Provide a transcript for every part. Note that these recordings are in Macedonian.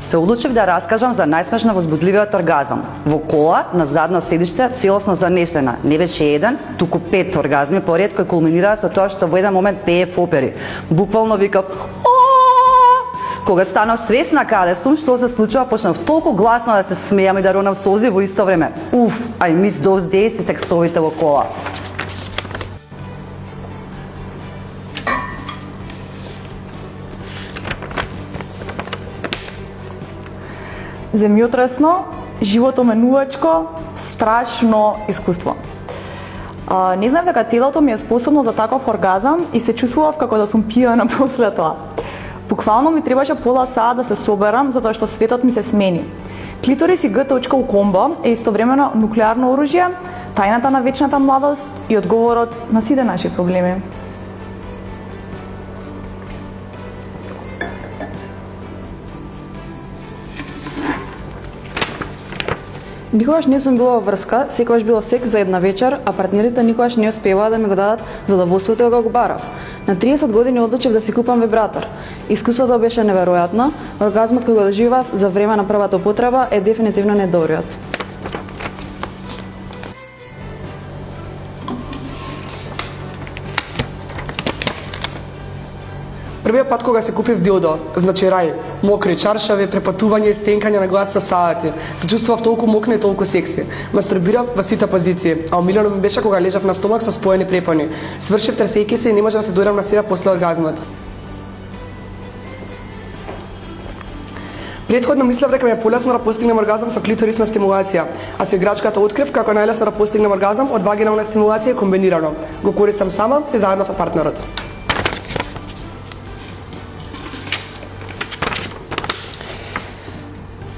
Се одлучив да раскажам за најсмешно возбудливиот оргазам. Во кола, на задно седиште, целосно занесена. Не беше еден, туку 5 оргазми поред кои кулминираа со тоа што во еден момент пее в опери. Буквално викав "О!". Кога станав свесна каде сум, што се случува, почнав толку гласно да се смејам и да ронам солзи во исто време. Уф, I miss those days и сексовите во кола. Земјотресно, животоменувачко, страшно искуство. Не знам дека телото ми е способно за таков оргазам и се чувствував како да сум пијана после тоа. Буквално ми требаше пола саат да се соберам затоа што светот ми се смени. Клиторис и Г. у комбо е истовремено нуклеарно оружје, тајната на вечната младост и одговорот на сите наши проблеми. Никогаш не сум била во врска, секогаш било секс за една вечер, а партнерите никогаш не успеваа да ми го дадат задоволството кога го барав. На 30 години одлучив да си купам вибратор. Искуството беше неверојатно, оргазмот кој го доживав за време на првата употреба е дефинитивно недобриот. Првиот пат кога се купив дилдо, значи рај, мокри чаршави, препатување и стенкање на глас со саати. Се чувствував толку мокна и толку секси. Мастурбирав во сите позиции, а омилено ми беше кога лежав на стомак со споени препони. Свршив тресејќи се и не можев да се дојдам на себе после оргазмот. Претходно мислев дека ми е полесно да постигнем оргазам со клиторисна стимулација, а со играчката открив како најлесно да постигнем оргазам од вагинална стимулација комбинирано. Го користам сама и заедно со партнерот.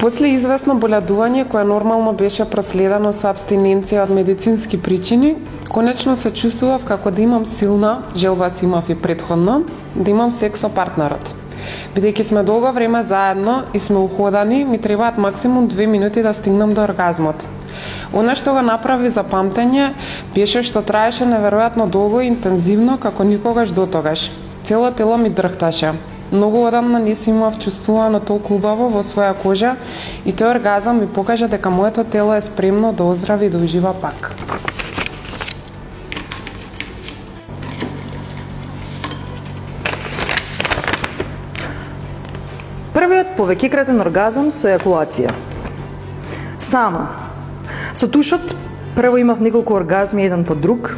После известно боледување кое нормално беше проследено со абстиненција од медицински причини, конечно се чувствував како да имам силна, желба си имав и претходно, да имам секс со партнерот. Бидејќи сме долго време заедно и сме уходани, ми требаат максимум 2 минути да стигнам до оргазмот. Она што го направи за памтење беше што траеше неверојатно долго и интензивно како никогаш дотогаш. Цело тело ми дрхташе. Многу одамна не си имав чувствувано толку убаво во своја кожа и тој оргазам ми покажа дека моето тело е спремно да оздрави и да ужива пак. Првиот повеќекратен оргазам со ејакулација. Сама. Со тушот прво имав неколку оргазми еден по друг,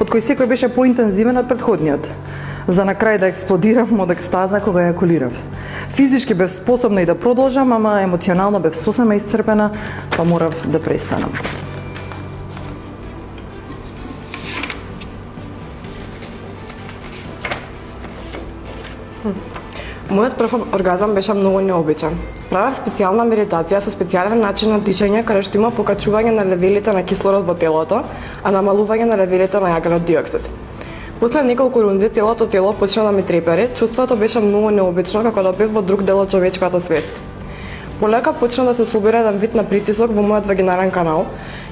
од кои секој беше поинтензивен од претходниот, за на крај да експлодирам од екстаза кога ејакулирав. Физички бев способна и да продолжам, ама емоционално бев сосема исцрпена, па морав да престанам. Мојот прв оргазам беше многу необичен. Правев специјална медитација со специјален начин на дишење, каде што има покачување на левелите на кислород во телото, а намалување на левелите на јаглен диоксид. После неколку рунди целото тело почна да ми трепери, чувството беше многу необично како да бев во друг дел од човечката свест. Полека почна да се собира еден вид на притисок во мојот вагинален канал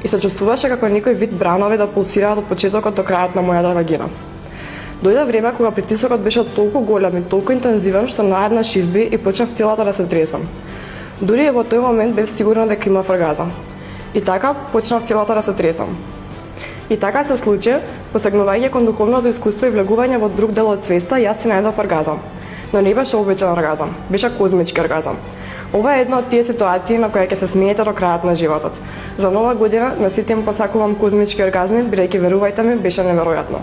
и се чувствуваше како некој вид бранови да пулсираат од почетокот до крајот на мојата вагина. Дојде време кога притисокот беше толку голем и толку интензивен што наеднаш изби и почнав целата да се тресам. Дури и во тој момент бев сигурна дека имав оргазам. И така почнав целата да се тресам. И така се случи, посегнување кон духовното искуство и влегување во друг дел од свеста, јас си најдов оргазам. Но не беше обичен оргазам, беше козмички оргазам. Ова е една од тие ситуации на која ќе се смеете до крајот на животот. За нова година на сите им посакувам козмички оргазми, бидејќи верувајте ми, беше неверојатно.